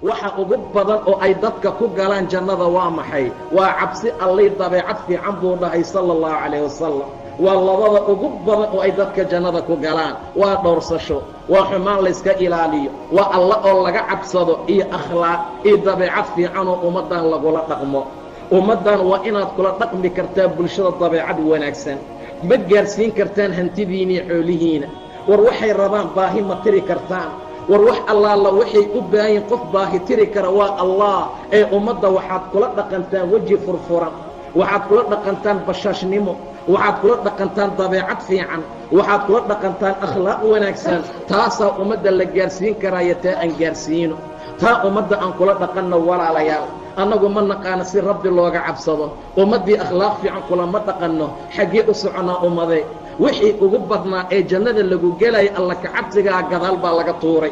waxa ugu badan oo ay dadka ku galaan jannada waa maxay? waa cabsi allay dabeecad fiican buu dhahay sala allahu calayh wasalam. waa labada ugu badan oo ay dadka jannada ku galaan. waa dhowrsasho, waa xumaan layska ilaaliyo, waa alla oo laga cabsado iyo akhlaaq iyo dabeecad fiican oo ummaddan lagula dhaqmo. ummaddan waa inaad kula dhaqmi kartaa bulshada dabeecad wanaagsan. ma gaarsiin kartaan hantidiinii xoolihiina. war waxay rabaan baahi ma tiri kartaan. war wax allaala waxay u baahayin qof baahi tiri kara waa allah. ee ummadda waxaad kula dhaqantaan weji furfuran, waxaad kula dhaqantaan bashaashnimo, waxaad kula dhaqantaan dabeecad fiican, waxaad kula dhaqantaan akhlaaq wanaagsan. taasaa ummadda la gaarsiin karaayo taa aan gaarsiino. taa ummadda aan kula dhaqanno walaalayaal. annagu ma naqaano si rabbi looga cabsado. ummaddii akhlaaq fiican kulama dhaqanno. xaggee u soconaa ummade? wixii ugu badnaa ee jannada lagu gelaya alla ka cabsigaa gadaal baa laga tuuray.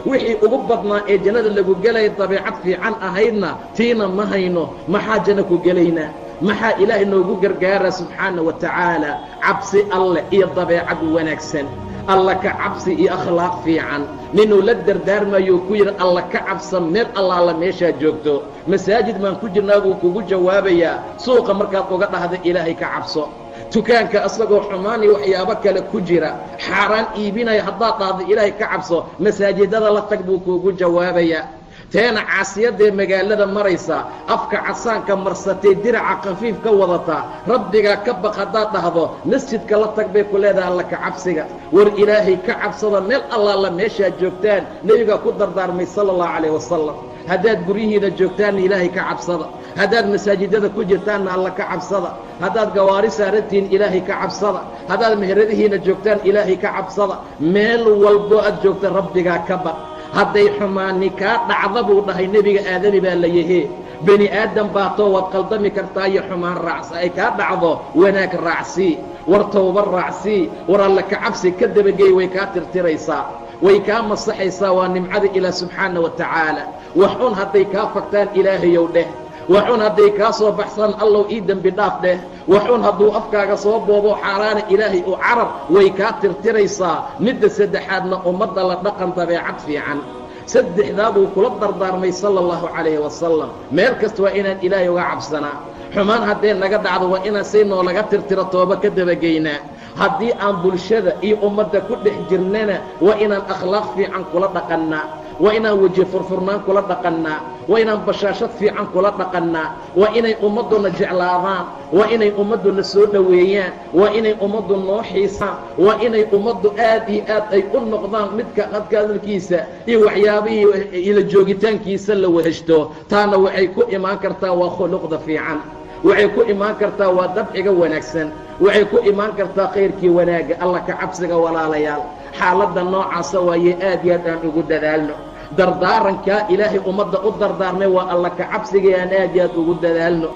wixii ugu badnaa ee jannada lagu gelaya dabeecad fiican ahaydna tiina ma hayno. maxaa janno ku gelaynaa? maxaa ilaahay noogu gargaaraa subxaana wa tacaala? cabsi alleh iyo dabeecad wanaagsan. alla ka cabsi iyo akhlaaq fiican. ninuu la dardaarmayou ku yidhi alla ka cabsan meel allaala meeshaad joogto. masaajid baan ku jirnaa buu kugu jawaabayaa. suuqa markaad uga dhahda ilaahay ka cabso. dukaanka asagoo xumaan iyo waxyaabo kale ku jira, xaaraan iibinaya haddaad dhahda ilaahay ka cabso, masaajidada la tag buu kuugu jawaabayaa. teena caasiyadee magaalada maraysa, afka casaanka marsatee diraca khafiif ka wadataa, rabbigaa ka baq haddaad dhahdo masjidka la tag bay ku leedahay alla ka cabsiga. war ilaahay ka cabsada meel allaala meeshaad joogtaan. nebigaa ku dardaarmay sala allahu calayh wasalam. haddaad guryihiina joogtaanna ilaahay ka cabsada. haddaad masaajidada ku jirtaanna alla ka cabsada. haddaad gawaari saarantihiin ilaahay ka cabsada. haddaad meheradihiina joogtaan ilaahay ka cabsada. meel walbo aad joogta rabbigaa ka baq. hadday xumaani kaa dhacda buu dhahay nebiga aadami baa la yahee. bani aadam baatoo waad qaldami kartaa iyo xumaan raacsa ay kaa dhacdo, wanaag raacsii, war tawba raacsii, war alla ka cabsi ka dabageey way kaa tirtiraysaa, way kaa masaxaysaa. waa nimcada ilaah subxaana wa tacaala. wax un hadday kaa fagtaan ilaahayow dheh. wax un hadday kaa soo baxsaan allow ii dembi dhaaf dheh. wax un hadduu afkaaga soo boobo xaaraana ilaahay u carar, way kaa tirtiraysaa. midda saddexaadna ummadda la dhaqan dabeecad fiican. saddexdaa buu kula dardaarmay sala allahu calayhi wasalam. meel kasta waa inaan ilaahay uga cabsanaa. xumaan haddee naga dhacdo waa inaan say noolaga tirtiro tooba ka dabageynaa. haddii aan bulshada iyo ummadda ku dhex jirnana waa inaan akhlaaq fiican kula dhaqannaa. waa inaan weji furfurnaan kula dhaqannaa. waa inaan bashaashad fiican kula dhaqannaa. waa inay ummadduna jeclaadaan. waa inay ummadduna soo dhoweeyaan. waa inay ummaddu noo xiisaan. waa inay ummaddu aad iyo aad ay u noqdaan midka hadalkiisa iyo waxyaabihii ila joogitaankiisa la weheshto. taana waxay ku imaan kartaa waa khuluqda fiican. waxay ku imaan kartaa waa dabciga wanaagsan. waxay ku imaan kartaa khayrkii wanaagga. alla ka cabsiga walaalayaal. xaaladda noocaasa waaye aad iyo aad aan ugu dadaalno. dardaarankaa ilaahay ummadda u dardaarmay waa alla ka cabsiga aan aad iyo aad ugu dadaalno.